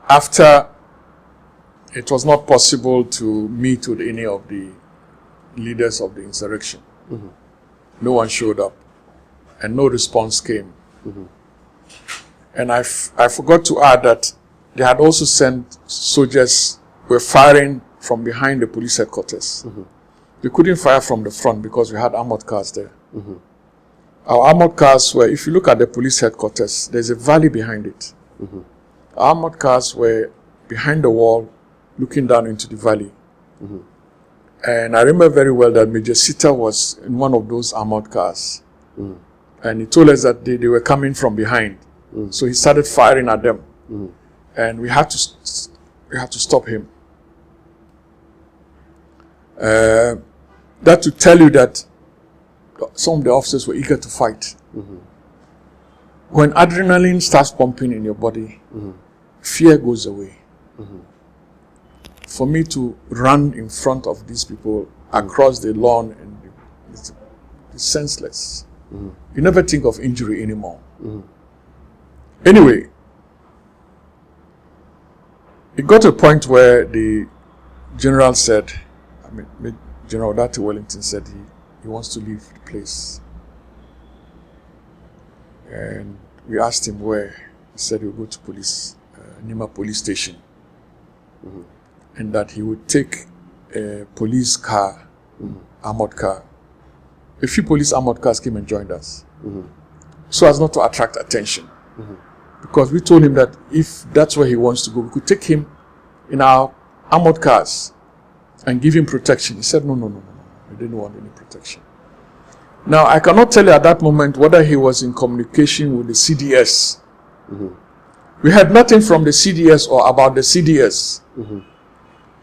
after it was not possible to meet with any of the leaders of the insurrection, no one showed up and no response came. And I forgot to add that they had also sent soldiers were firing from behind the police headquarters. They couldn't fire from the front because we had armored cars there. Our armored cars were, if you look at the police headquarters, there's a valley behind it. Our armored cars were behind the wall, looking down into the valley. And I remember very well that Major Sita was in one of those armored cars. And he told us that they were coming from behind. So he started firing at them. And we had to stop him. That to tell you that some of the officers were eager to fight. When adrenaline starts pumping in your body, fear goes away. For me to run in front of these people across the lawn, and it's senseless. You never think of injury anymore. Anyway, it got to a point where the general said, General Dati Wellington said he wants to leave the place. And we asked him where. He said he would go to Nima police station. And that he would take a police car, armored car. A few police armored cars came and joined us. So as not to attract attention. Because we told him that if that's where he wants to go, we could take him in our armored cars and give him protection. He said, no. He didn't want any protection. Now, I cannot tell you at that moment whether he was in communication with the CDS. We had nothing from the CDS or about the CDS.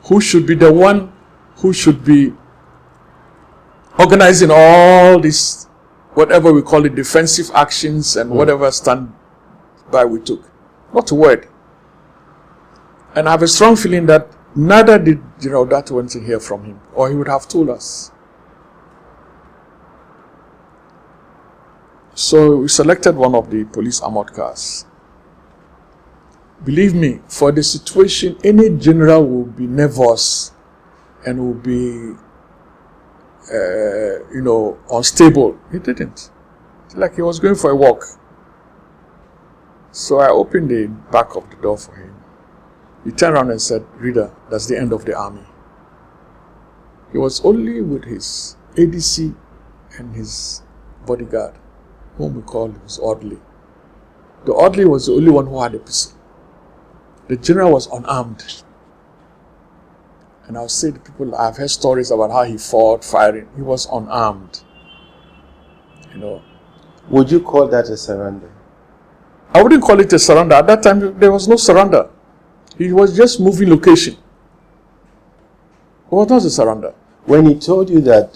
Who should be the one who should be organizing all this, whatever we call it, defensive actions and whatever stand by we took. Not a word. And I have a strong feeling that neither did General Dati Wellington hear from him, or he would have told us. So we selected one of the police armored cars. Believe me, for the situation, any general will be nervous and will be, unstable. He didn't. It's like he was going for a walk. So I opened the back of the door for him. He turned around and said, Rida, that's the end of the army. He was only with his ADC and his bodyguard, whom we call his orderly. The orderly was the only one who had a pistol. The general was unarmed. And I'll say to people, I've heard stories about how he fought, firing. He was unarmed. Would you call that a surrender? I wouldn't call it a surrender. At that time, there was no surrender. He was just moving location. It was not a surrender. When he told you that,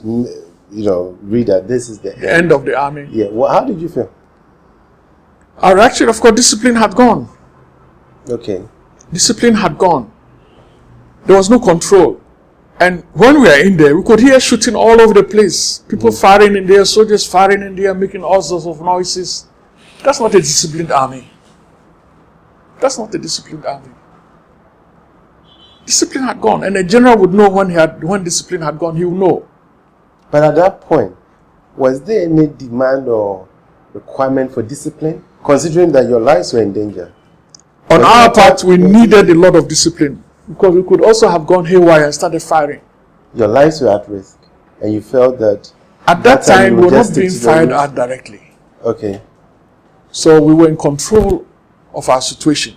Rida, this is the end of the army. Yeah. Well, how did you feel? Our reaction, of course, discipline had gone. Okay. Discipline had gone. There was no control. And when we were in there, we could hear shooting all over the place. People firing in there, soldiers firing in there, making all sorts of noises. That's not a disciplined army. That's not a disciplined army. Discipline had gone, and a general would know when discipline had gone. He would know. But at that point, was there any demand or requirement for discipline, considering that your lives were in danger? On our part, we needed a lot of discipline because we could also have gone haywire and started firing. Your lives were at risk, and you felt that at that time we were not being fired at directly. Okay. So we were in control of our situation.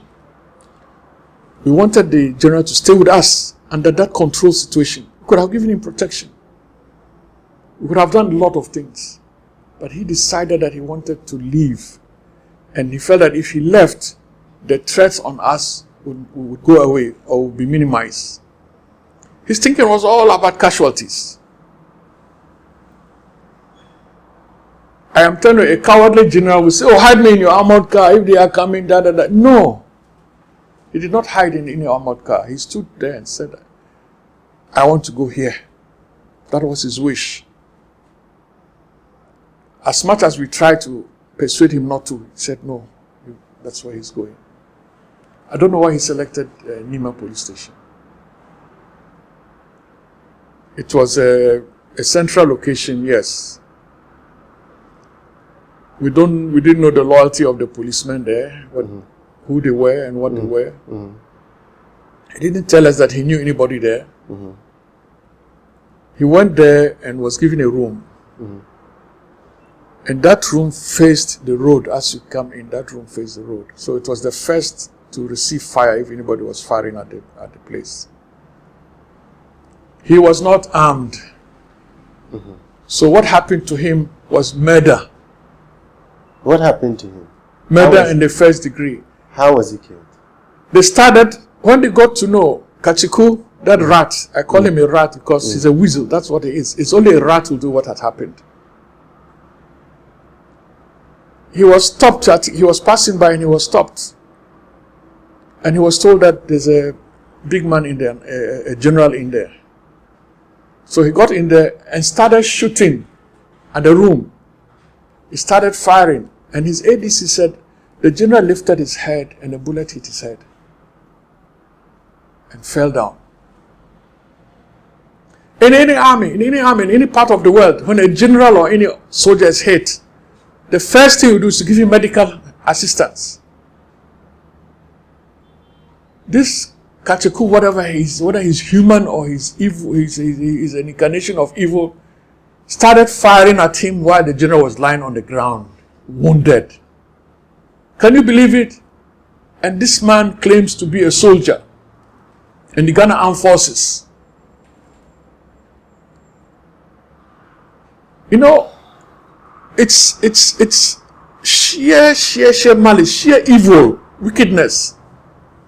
We wanted the general to stay with us under that control situation. We could have given him protection. We could have done a lot of things. But he decided that he wanted to leave. And he felt that if he left, the threats on us would go away or would be minimized. His thinking was all about casualties. I am telling you, a cowardly general will say, hide me in your armored car if they are coming, No. He did not hide in any armored car. He stood there and said, I want to go here. That was his wish. As much as we tried to persuade him not to, he said, no, that's where he's going. I don't know why he selected Nima police station. It was a central location, yes. We didn't know the loyalty of the policemen there, who they were and what they were. He didn't tell us that he knew anybody there. He went there and was given a room. And that room faced the road. As you come in, that room faced the road. So it was the first to receive fire if anybody was firing at the place. He was not armed. So what happened to him was murder. What happened to him? Murder in the first degree. How was he killed? They started, when they got to know Kachiku, that rat, I call him a rat because he's a weasel, that's what he is. It's only a rat who will do what had happened. He was stopped, he was passing by and he was stopped. And he was told that there's a big man in there, a general in there. So he got in there and started shooting at the room. He started firing, and his ADC said the general lifted his head and a bullet hit his head and fell down. In any army, in any part of the world, when a general or any soldier is hit, the first thing you do is to give him medical assistance. This Kacheku, whatever he is, whether he's human or he's evil, he's an incarnation of evil, started firing at him while the general was lying on the ground, wounded. Can you believe it? And this man claims to be a soldier in the Ghana Armed Forces. You know, it's sheer malice, sheer evil, wickedness.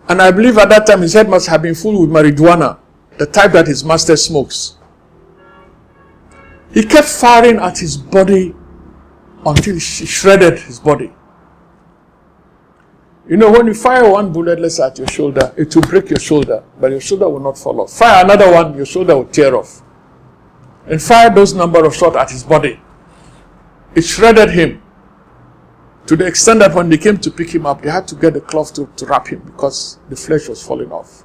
And I believe at that time his head must have been full with marijuana, the type that his master smokes. He kept firing at his body until he shredded his body. You know, when you fire one bullet, let's say at your shoulder, it will break your shoulder, but your shoulder will not fall off. Fire another one, your shoulder will tear off. And fire those number of shots at his body. It shredded him to the extent that when they came to pick him up, they had to get the cloth to wrap him because the flesh was falling off.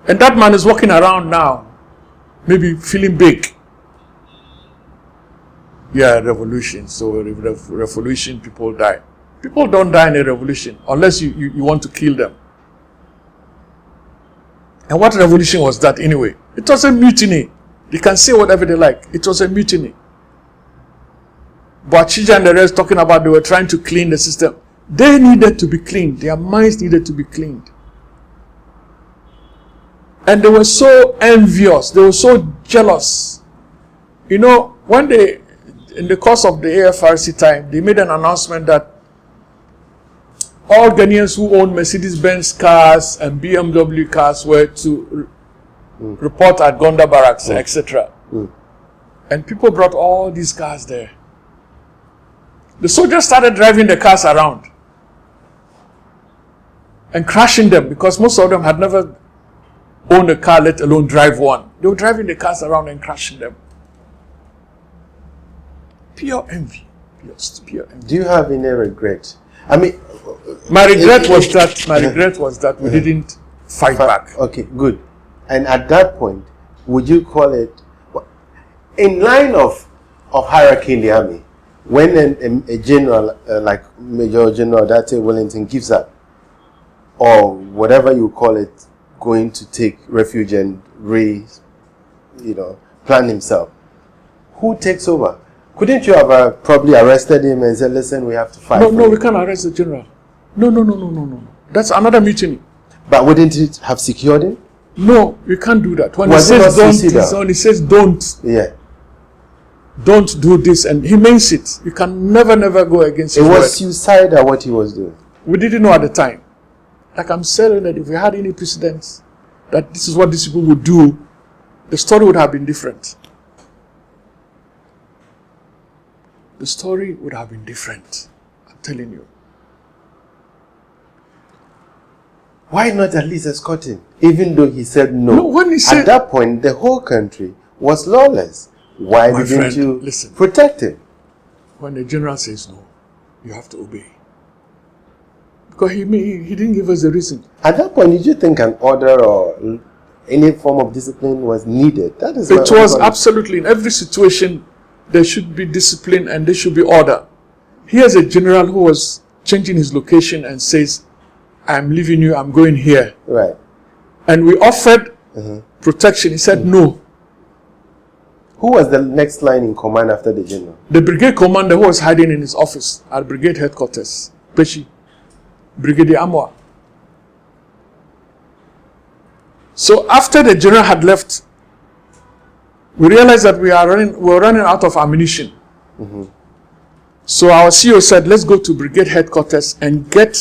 And that man is walking around now, maybe feeling big. Yeah, revolution. So revolution, people die. People don't die in a revolution unless you want to kill them. And what revolution was that anyway? It was a mutiny. They can say whatever they like. It was a mutiny. But Chija and the rest talking about they were trying to clean the system. They needed to be cleaned. Their minds needed to be cleaned. And they were so envious. They were so jealous. You know, when they, in the course of the AFRC time, they made an announcement that all Ghanaians who own Mercedes-Benz cars and BMW cars were to report at Gonda Barracks, etc. And people brought all these cars there. The soldiers started driving the cars around and crashing them because most of them had never owned a car, let alone drive one. They were driving the cars around and crashing them. Pure envy. Pure envy. Do you have any regret? I mean, my regret was that we didn't fight back. Okay, good. And at that point, would you call it, in line of hierarchy in the army, when a general, like Major General Date Wellington gives up, or whatever you call it, going to take refuge and plan himself, who takes over? Couldn't you have probably arrested him and said, listen, we have to fight? No, we can't arrest the general. No. That's another mutiny. But wouldn't it have secured him? No, you can't do that. When he says don't, yeah, don't do this, and he means it. You can never go against his word. It was suicidal what he was doing. We didn't know at the time. Like I'm saying that if we had any precedents that this is what these people would do, the story would have been different. The story would have been different. I'm telling you. Why not at least escort him? Even though he said no. No, when he said, at that point, the whole country was lawless. Why didn't you protect him? When the general says no, you have to obey. Because he didn't give us a reason. At that point, did you think an order or any form of discipline was needed? That is. It was absolutely, in every situation, there should be discipline and there should be order. Here's a general who was changing his location and says, I'm leaving you, I'm going here. Right. And we offered protection. He said no. Who was the next line in command after the general? The brigade commander who was hiding in his office at brigade headquarters, Peshi, Brigadier Amwa. So after the general had left, we realized that we were running out of ammunition. So our CEO said, let's go to brigade headquarters and get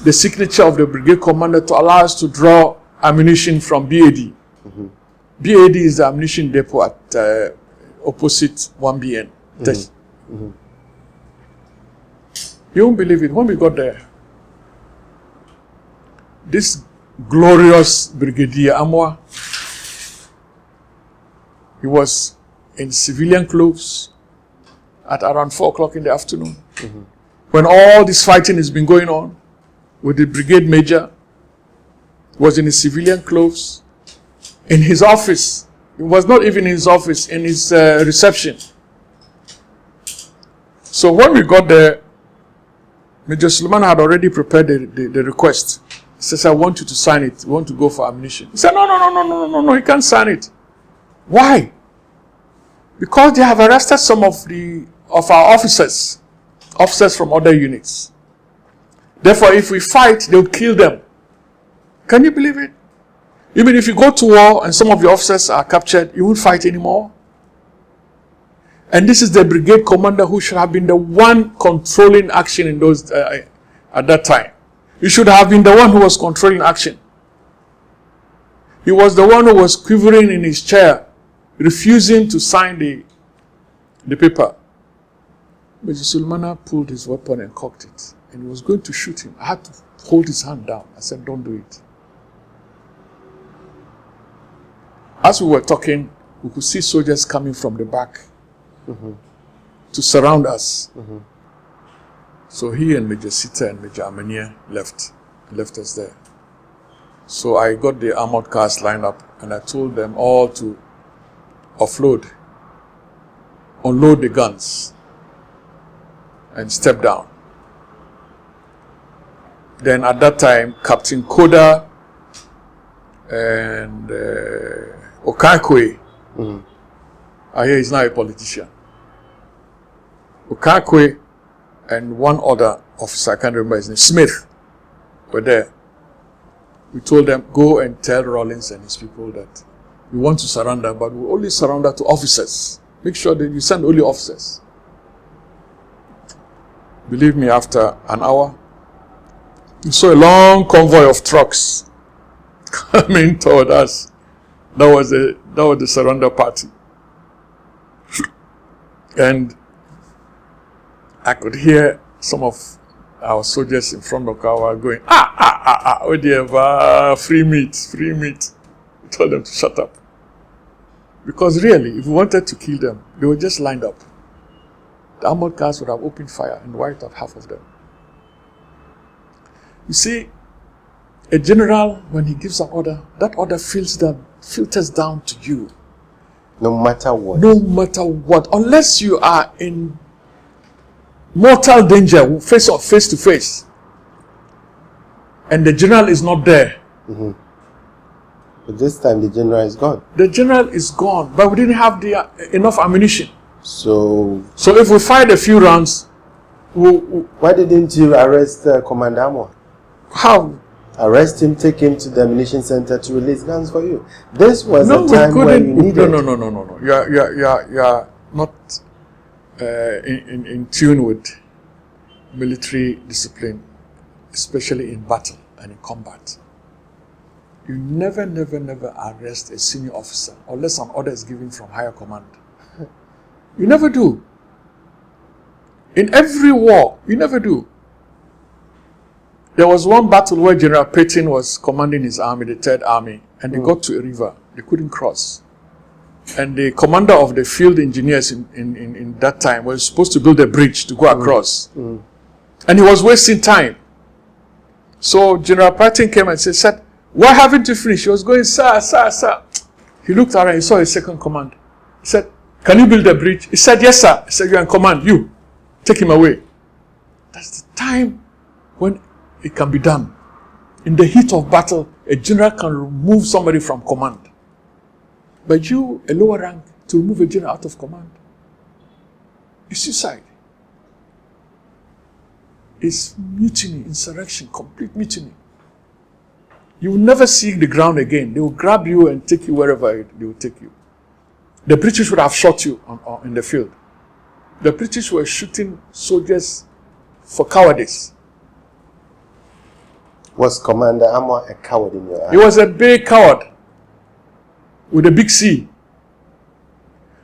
the signature of the brigade commander to allow us to draw ammunition from BAD. BAD is the ammunition depot at opposite 1BN. You won't believe it. When we got there, this glorious Brigadier Amwa, he was in civilian clothes at around 4 o'clock in the afternoon. When all this fighting has been going on with the brigade major, was in his civilian clothes, in his office. It was not even in his office, in his reception. So when we got there, Major Suleiman had already prepared the request. He says, I want you to sign it. We want to go for ammunition. He said, no, he can't sign it. Why? Because they have arrested some of our officers from other units. Therefore, if we fight, they'll kill them. Can you believe it? Even if you go to war and some of your officers are captured, you won't fight anymore. And this is the brigade commander who should have been the one controlling action in those at that time. He should have been the one who was controlling action. He was the one who was quivering in his chair, refusing to sign the paper. Major Sulmana pulled his weapon and cocked it. And he was going to shoot him. I had to hold his hand down. I said, don't do it. As we were talking, we could see soldiers coming from the back to surround us. So he and Major Sita and Major Amania left us there. So I got the armored cars lined up and I told them all to unload the guns and step down. Then at that time, Captain Koda and Okakwe, I hear he's now a politician. Okakwe and one other officer, I can't remember his name, Smith, were there. We told them, go and tell Rawlings and his people that we want to surrender, but we only surrender to officers. Make sure that you send only officers. Believe me, after an hour, we saw a long convoy of trucks coming toward us. That was the surrender party. And I could hear some of our soldiers in front of our going, oh dear, free meat. We told them to shut up. Because really, if we wanted to kill them, they were just lined up. The armored cars would have opened fire and wiped out half of them. You see, a general, when he gives an order, that order filters down to you. No matter what. No matter what. Unless you are in mortal danger, face to face, and the general is not there. But this time the general is gone. The general is gone, but we didn't have enough ammunition. So if we fired a few rounds, why didn't you arrest Commander Amo? How? Arrest him, take him to the ammunition center to release guns for you. This was a time when you needed. No. You are not in tune with military discipline, especially in battle and in combat. You never arrest a senior officer unless an order is given from higher command. You never do. In every war, you never do. There was one battle where General Patton was commanding his army, the 3rd Army, and they got to a river. They couldn't cross. And the commander of the field engineers in that time was supposed to build a bridge to go across. And he was wasting time. So General Patton came and said, why haven't you finished? He was going, sir, sir, sir. He looked around, he saw his second command. He said, can you build a bridge? He said, yes, sir. He said, you're in command. You, take him away. That's the time when it can be done. In the heat of battle, a general can remove somebody from command. But you, a lower rank, to remove a general out of command, is suicide. It's mutiny, insurrection, complete mutiny. You will never see the ground again. They will grab you and take you wherever they will take you. The British would have shot you in the field. The British were shooting soldiers for cowardice. Was Commander Amwa a coward in your eyes? He was a big coward with a big C.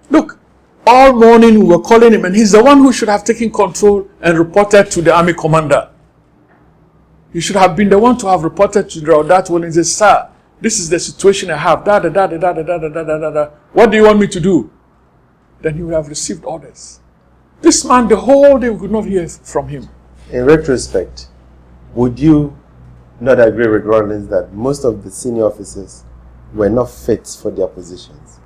Look, all morning we were calling him, and he's the one who should have taken control and reported to the army commander. He should have been the one to have reported to that one and said, sir, this is the situation I have. What do you want me to do? Then he would have received orders. This man, the whole day, we could not hear from him. In retrospect, would you not agree with Rawlings that most of the senior officers were not fit for their positions?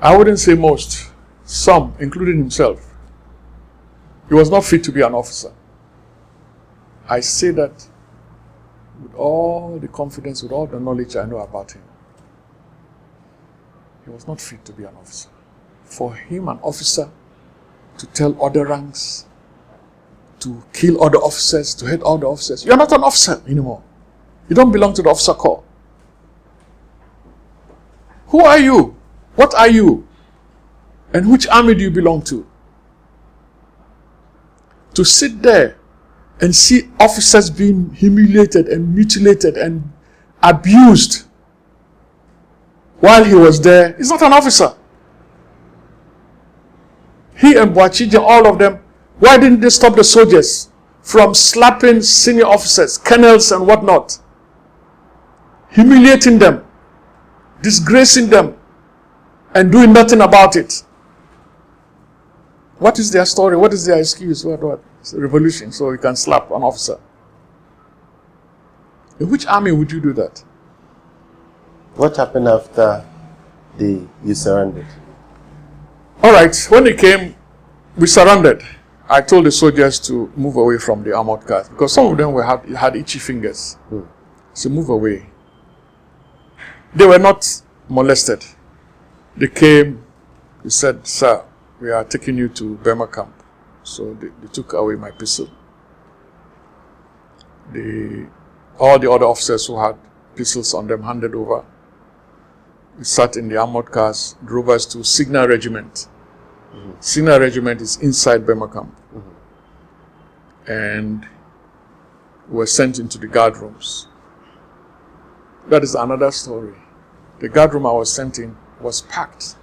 I wouldn't say most. Some, including himself. He was not fit to be an officer. I say that with all the confidence, with all the knowledge I know about him. He was not fit to be an officer. For him, an officer, to tell other ranks, to kill other officers, to hate all the officers. You're not an officer anymore. You don't belong to the officer corps. Who are you? What are you? And which army do you belong to? To sit there and see officers being humiliated and mutilated and abused while he was there, he's not an officer. He and Boachija, all of them, why didn't they stop the soldiers from slapping senior officers, colonels and whatnot? Humiliating them, disgracing them, and doing nothing about it. What is their story? What is their excuse? What? It's a revolution, so you can slap an officer. In which army would you do that? What happened after you surrendered? All right, when they came, we surrendered. I told the soldiers to move away from the armored cars because some of them had itchy fingers. So move away. They were not molested. They came, they said, sir, we are taking you to Burma camp. So they took away my pistol. All the other officers who had pistols on them handed over. We sat in the armored cars, drove us to Signal Regiment. Signal Regiment is inside Burma camp. And we were sent into the guard rooms. That is another story. The guard room I was sent in was packed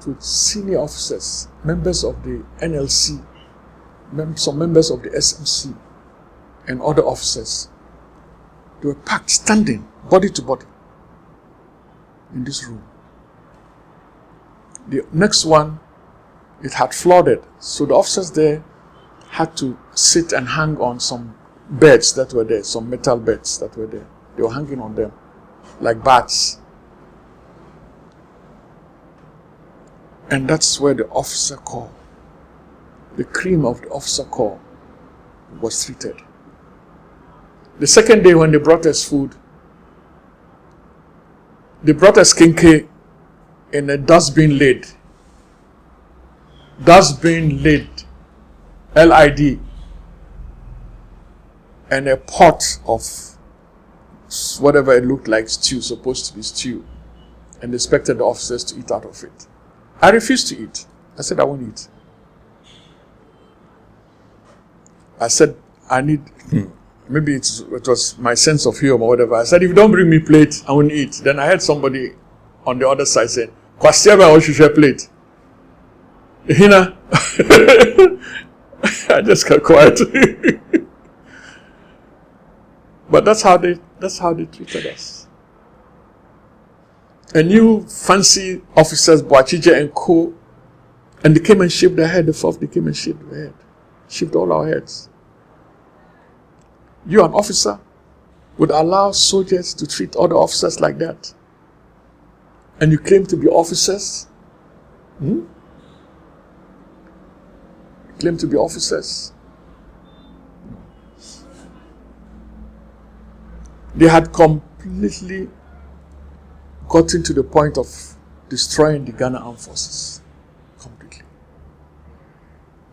with senior officers, members of the NLC, some members of the SMC, and other officers. They were packed, standing, body to body, in this room. The next one, it had flooded, so the officers there had to sit and hang on some beds that were there, some metal beds that were there. They were hanging on them, like bats. And that's where the officer corps, the cream of the officer corps, was treated. The second day when they brought us food, they brought us kinke in a dustbin lid. Dustbin lid, LID, and a pot of whatever it looked like stew, supposed to be stew, and they expected the officers to eat out of it. I refused to eat. I said, I won't eat. I said, I need, maybe it was my sense of humor or whatever. I said, if you don't bring me plate, I won't eat. Then I heard somebody on the other side saying, Kwasiaba, I want you to share plate. Hina. I just got quiet. But that's how they treated us. And new fancy officers, Boachija and co, and they came and shaved their head. The fourth, they came and shaved their head. Shaved all our heads. You, an officer, would allow soldiers to treat other officers like that? And you claim to be officers? You claim to be officers? They had completely gotten to the point of destroying the Ghana Armed Forces. Completely.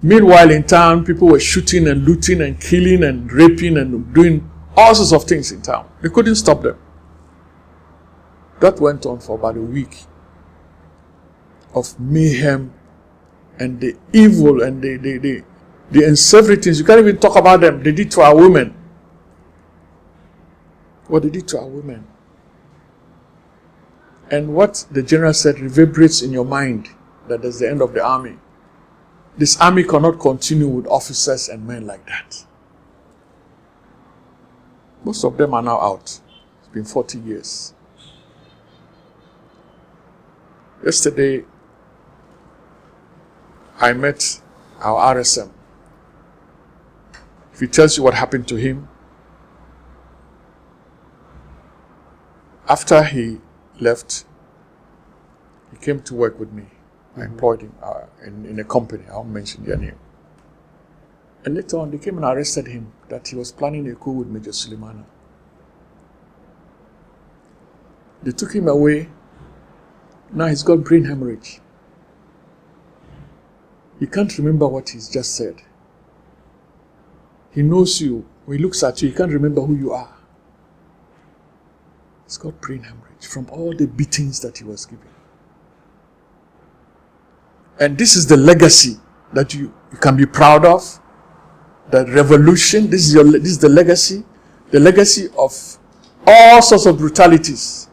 Meanwhile, in town, people were shooting and looting and killing and raping and doing all sorts of things in town. They couldn't stop them. That went on for about a week of mayhem and the evil and the unsavory things. You can't even talk about them. They did to our women. What they did to our women. And what the general said reverberates in your mind, that there's the end of the army. This army cannot continue with officers and men like that. Most of them are now out. It's been 40 years. Yesterday, I met our RSM. If he tells you what happened to him, after he left, he came to work with me. I employed him in a company. I won't mention their name. And later on, they came and arrested him that he was planning a coup with Major Suleimana. They took him away. Now he's got brain hemorrhage. He can't remember what he's just said. He knows you. When he looks at you, he can't remember who you are. He's got brain hemorrhage from all the beatings that he was given. And this is the legacy that you can be proud of. The revolution, this is the legacy. The legacy of all sorts of brutalities.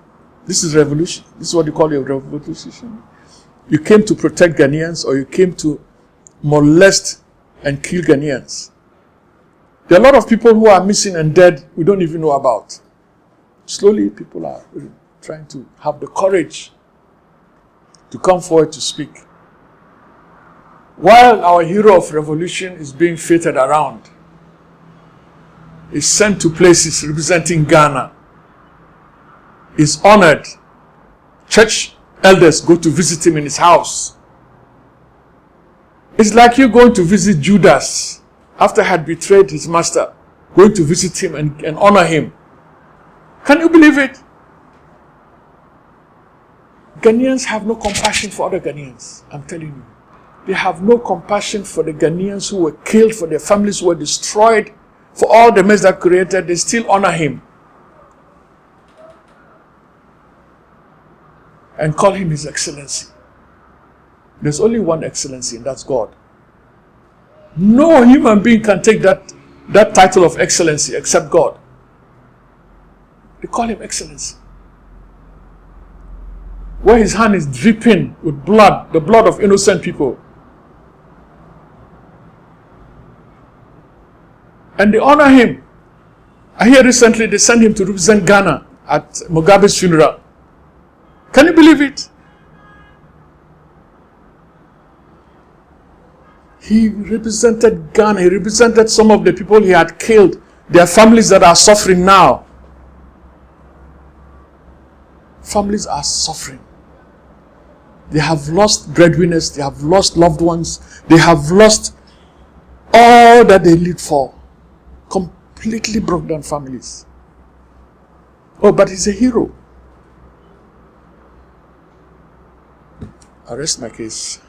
This is revolution. This is what you call a revolution. You came to protect Ghanaians, or you came to molest and kill Ghanaians. There are a lot of people who are missing and dead we don't even know about. Slowly, people are trying to have the courage to come forward to speak. While our hero of revolution is being feted around, is sent to places representing Ghana, is honored. Church elders go to visit him in his house. It's like you going to visit Judas after he had betrayed his master, going to visit him and honor him. Can you believe it? Ghanaians have no compassion for other Ghanaians. I'm telling you. They have no compassion for the Ghanaians who were killed, for their families who were destroyed, for all the mess that created. They still honor him and call him His Excellency. There's only one excellency, and that's God. No human being can take that title of excellency except God. They call him Excellency. Where his hand is dripping with blood, the blood of innocent people. And they honor him. I hear recently they sent him to represent Ghana at Mugabe's funeral. Can you believe it? He represented Ghana. He represented some of the people he had killed. Their families that are suffering now. Families are suffering. They have lost breadwinners. They have lost loved ones. They have lost all that they lived for. Completely broke down families. Oh, but he's a hero. I rest my case.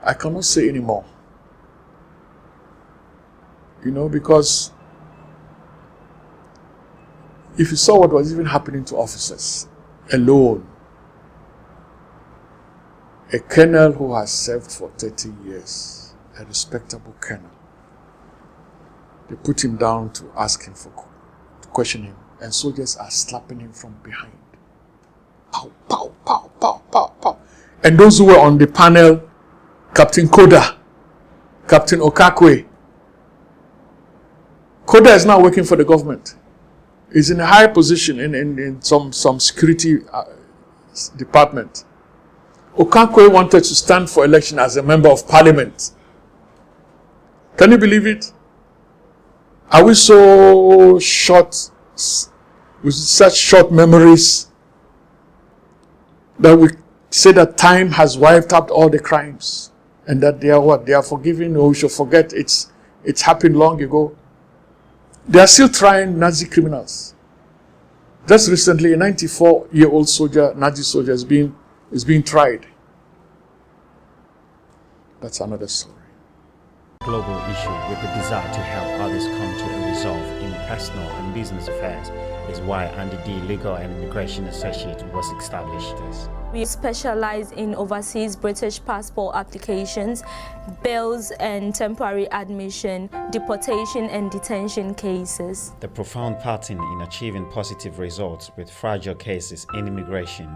I cannot say anymore. Because if you saw what was even happening to officers alone, a colonel who has served for 30 years, a respectable colonel, they put him down to ask him to question him, and soldiers are slapping him from behind. Pow, pow, pow, pow, pow, pow. And those who were on the panel, Captain Koda, Captain Okakwe. Koda is now working for the government. He's in a high position in some security department. Okakwe wanted to stand for election as a member of parliament. Can you believe it? Are we so short, with such short memories, that we say that time has wiped out all the crimes and that they are what? They are forgiven, or we should forget it's happened long ago? They are still trying Nazi criminals. Just recently, a 94-year-old soldier, Nazi soldier, is being tried. That's another story. Global issue with the desire to help others come to a resolve in personal and business affairs is why Andy D Legal and Immigration Associate was established. We specialize in overseas British passport applications, bails and temporary admission, deportation and detention cases. The profound pattern in achieving positive results with fragile cases in immigration,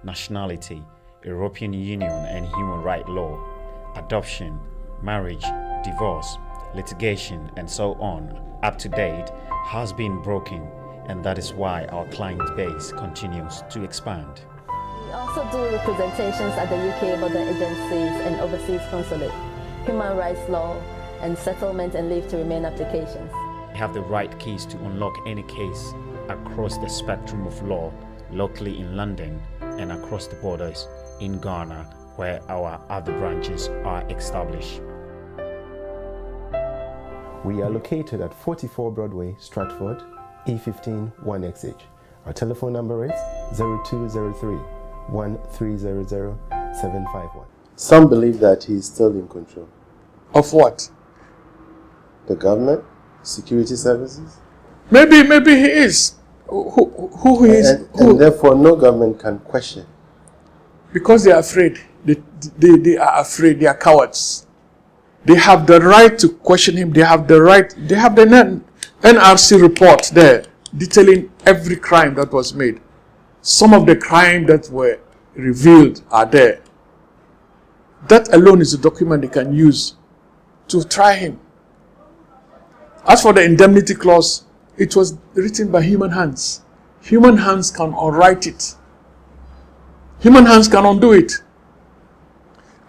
nationality, European Union and human rights law, adoption, marriage, divorce, litigation, and so on, up to date, has been broken, and that is why our client base continues to expand. We also do representations at the UK border agencies and overseas consulate, human rights law, and settlement and leave to remain applications. We have the right keys to unlock any case across the spectrum of law, locally in London and across the borders in Ghana, where our other branches are established. We are located at 44 Broadway, Stratford, E15 1XH. Our telephone number is 0203 1300 751. Some believe that he is still in control. Of what? The government, security services. Maybe he is. Who he is? And therefore no government can question. Because they are afraid. They are afraid. They are cowards. They have the right to question him. They have the right. They have the NRC report there detailing every crime that was made. Some of the crimes that were revealed are there. That alone is a document they can use to try him. As for the indemnity clause, it was written by human hands. Human hands can unwrite it. Human hands can undo it.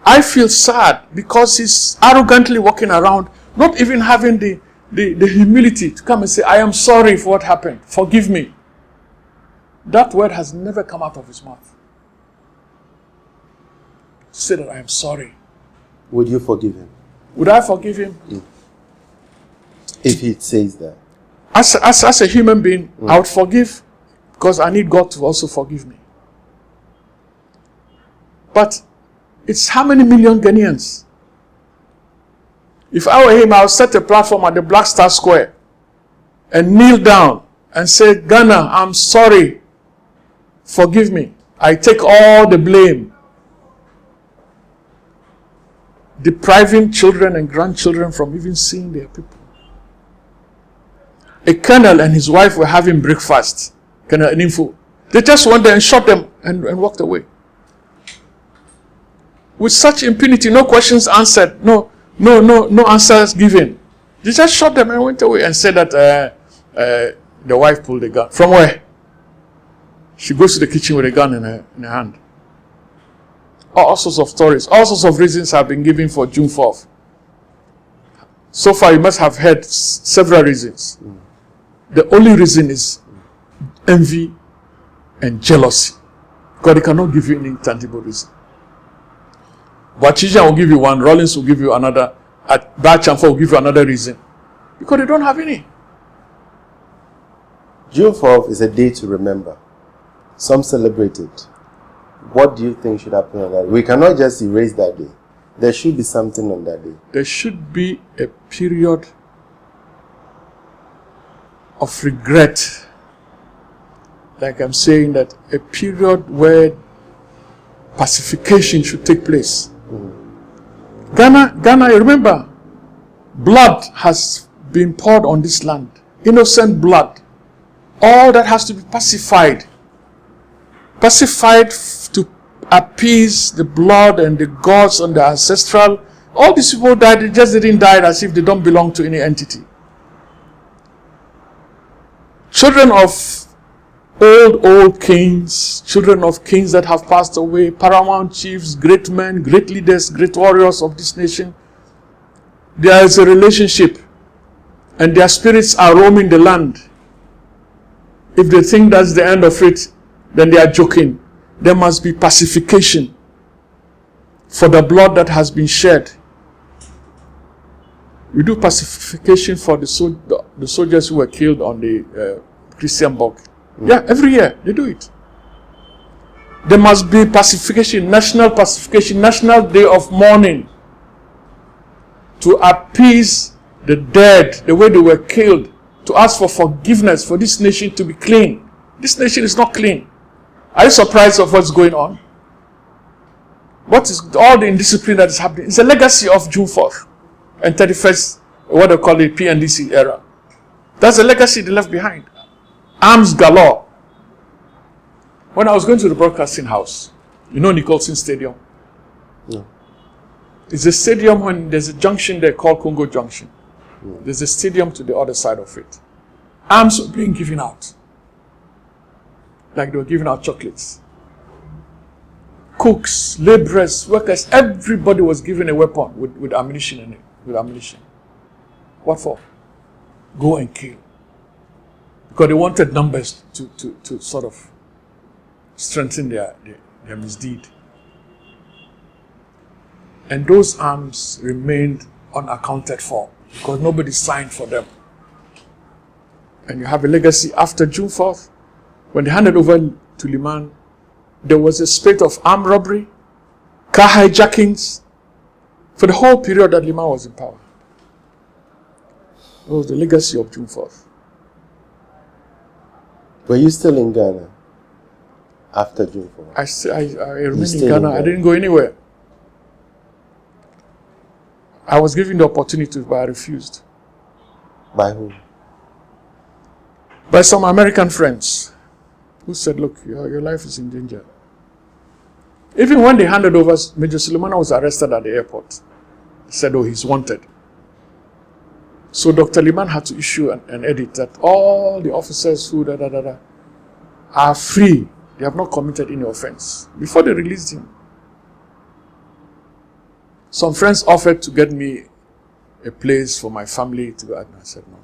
I feel sad because he's arrogantly walking around, not even having the humility to come and say, I am sorry for what happened. Forgive me. That word has never come out of his mouth. To say that I am sorry. Would you forgive him? Would I forgive him? If he says that. As a human being, I would forgive because I need God to also forgive me. But it's how many million Ghanaians? If I were him, I would set a platform at the Black Star Square and kneel down and say, Ghana, I'm sorry. Forgive me. I take all the blame. Depriving children and grandchildren from even seeing their people. A colonel and his wife were having breakfast. Colonel Info. They just went there and shot them and walked away. With such impunity, no questions answered, no answers given. They just shot them and went away and said that the wife pulled the gun. From where? She goes to the kitchen with a gun in her hand. All sorts of stories, all sorts of reasons have been given for June 4th. So far, you must have heard several reasons. The only reason is envy and jealousy. God cannot give you any tangible reason. Wachija will give you one, Rawlings will give you another, Bachamfa will give you another reason. Because they don't have any. June 4th is a day to remember. Some celebrate it. What do you think should happen on that day? We cannot just erase that day. There should be something on that day. There should be a period of regret. Like I'm saying, that a period where pacification should take place. Ghana, you remember, blood has been poured on this land. Innocent blood. All that has to be pacified. Pacified to appease the blood and the gods and the ancestral. All these people died, they just didn't die as if they don't belong to any entity. Children of old kings, children of kings that have passed away, paramount chiefs, great men, great leaders, great warriors of this nation. There is a relationship. and their spirits are roaming the land. If they think that's the end of it, then they are joking. There must be pacification for the blood that has been shed. We do pacification for the soldiers who were killed on the Christianborg. Yeah, every year they do it. There must be pacification, national day of mourning to appease the dead, the way they were killed, to ask for forgiveness for this nation to be clean. This nation is not clean. Are you surprised of what's going on? What is all the indiscipline that is happening? It's a legacy of June 4th and 31st, what they call the PNDC era. That's a legacy they left behind. Arms galore. When I was going to the broadcasting house, you know Nicholson Stadium? No. It's a stadium when there's a junction there called Congo Junction. There's a stadium to the other side of it. Arms were being given out. Like they were giving out chocolates. Cooks, laborers, workers, everybody was given a weapon with ammunition in it. With ammunition. What for? Go and kill. Because they wanted numbers to sort of strengthen their misdeed. And those arms remained unaccounted for because nobody signed for them. And you have a legacy after June 4th. When they handed over to Liman, there was a spate of armed robbery, car hijackings, for the whole period that Liman was in power. It was the legacy of June 4th. Were you still in Ghana after June 4th? I remained in Ghana. I didn't go anywhere. I was given the opportunity, but I refused. By whom? By some American friends who said, look, your life is in danger. Even when they handed over, Major Sulemana was arrested at the airport. They said, oh, he's wanted. So Dr. Liman had to issue an edict that all the officers who are free. They have not committed any offense. Before they released him. Some friends offered to get me a place for my family to go. And I said, no.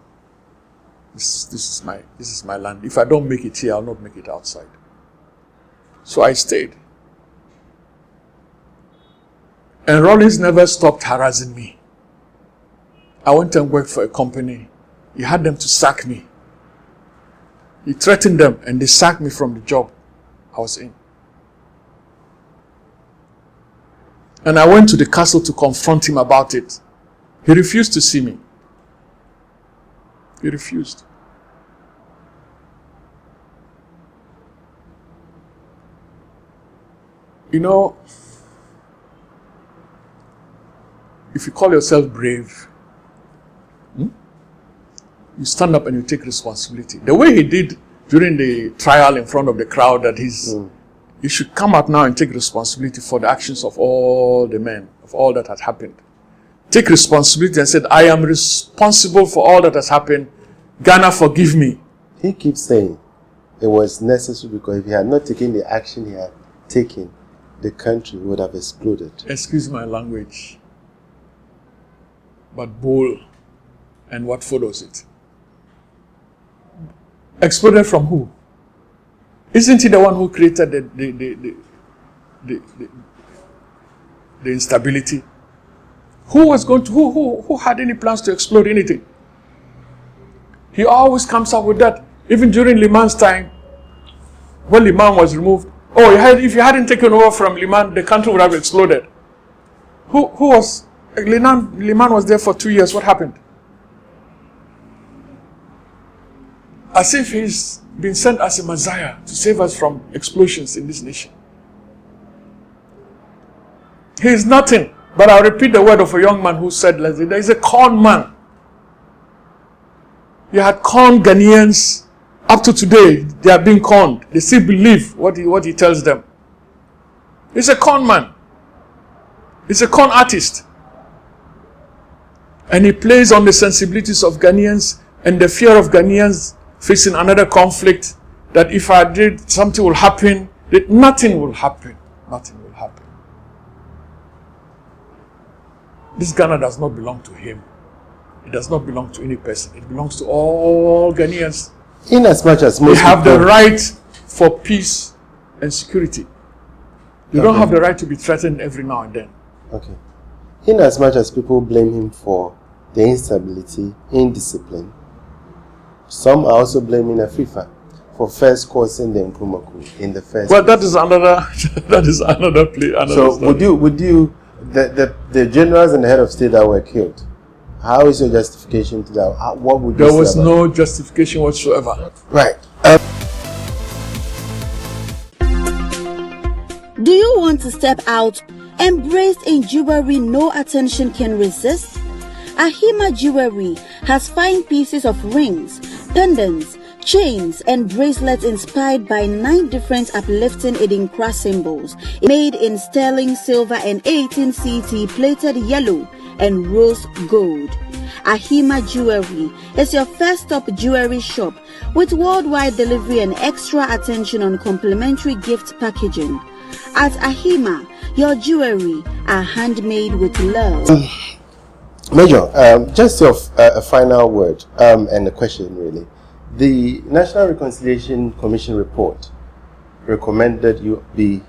This is my land. If I don't make it here, I'll not make it outside. So I stayed. And Rawlings never stopped harassing me. I went and worked for a company. He had them to sack me. He threatened them and they sacked me from the job I was in. And I went to the castle to confront him about it. He refused to see me. He refused. You know, if you call yourself brave, you stand up and you take responsibility. The way he did during the trial in front of the crowd, that you should come out now and take responsibility for the actions of all the men, of all that had happened. Take responsibility and said, I am responsible for all that has happened. Ghana, forgive me. He keeps saying it was necessary because if he had not taken the action he had taken, the country would have exploded. Excuse my language. But bowl and what follows it? Exploded from who? Isn't he the one who created the instability? Who had any plans to explode anything? He always comes up with that. Even during Liman's time, when Liman was removed, if you hadn't taken over from Liman, the country would have exploded. Who was Liman was there for 2 years. What happened? As if he's been sent as a Messiah to save us from explosions in this nation. He is nothing. But I'll repeat the word of a young man who said, there is a con man. You had conned Ghanaians. Up to today, they are being conned. They still believe what he tells them. He's a con man. He's a con artist. And he plays on the sensibilities of Ghanaians and the fear of Ghanaians facing another conflict, that if I did, something will happen. That nothing will happen. Nothing will happen. This Ghana does not belong to him. It does not belong to any person. It belongs to all Ghanaians. In as much as most They have the people- right for peace and security. You don't have the right to be threatened every now and then. Okay. In as much as people blame him for the instability, indiscipline, some are also blaming Afrifa for first causing the Nkrumah coup in the first Well, place. that is another play. So would you the generals and the head of state that were killed, how is your justification to that? What would you There say was about no justification whatsoever. Right. Do you want to step out, embraced in jewelry no attention can resist? Ahima Jewelry has fine pieces of rings, pendants, chains and bracelets inspired by 9 different uplifting Idinkra symbols, made in sterling silver and 18 CT plated yellow and rose gold. Ahima Jewelry is your first stop jewelry shop with worldwide delivery and extra attention on complimentary gift packaging. At Ahima, your jewelry are handmade with love. Major, just a final word and a question really. The National Reconciliation Commission report recommended you be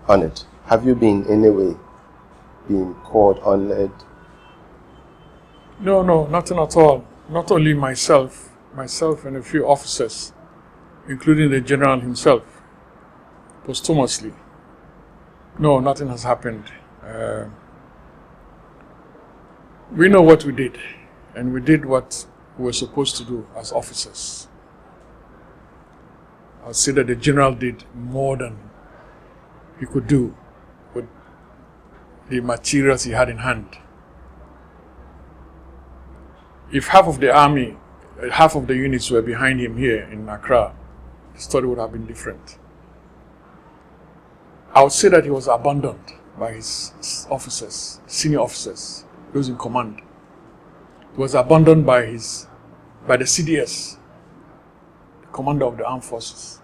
on it. Have you been in any way been called on it? No, nothing at all. Not only myself and a few officers, including the general himself, posthumously. No, nothing has happened. We know what we did, and we did what we were supposed to do as officers. I'll say that the general did more than he could do with the materials he had in hand. If half of the army, half of the units were behind him here in Accra, the story would have been different. I would say that he was abandoned by his officers, senior officers, those in command. He was abandoned by the CDS, the commander of the armed forces,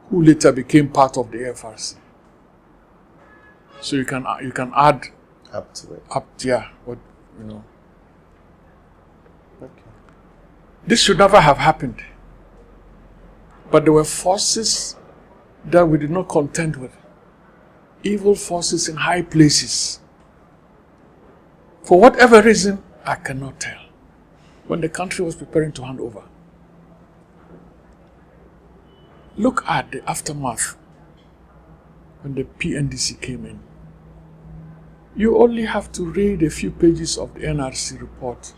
who later became part of the AFRC. So you can add Up to it. what you know. Okay. This should never have happened. But there were forces that we did not contend with. Evil forces in high places. For whatever reason, I cannot tell. When the country was preparing to hand over. Look at the aftermath when the PNDC came in. You only have to read a few pages of the NRC report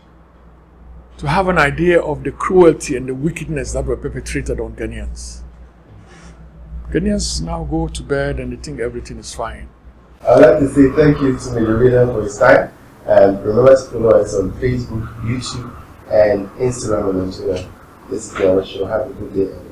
to have an idea of the cruelty and the wickedness that were perpetrated on Ghanaians. Ghanaians now go to bed and they think everything is fine. I'd like to say thank you to Major Rida for his time. And remember to follow us on Facebook, YouTube, and Instagram and on Twitter. This is our show. Have a good day.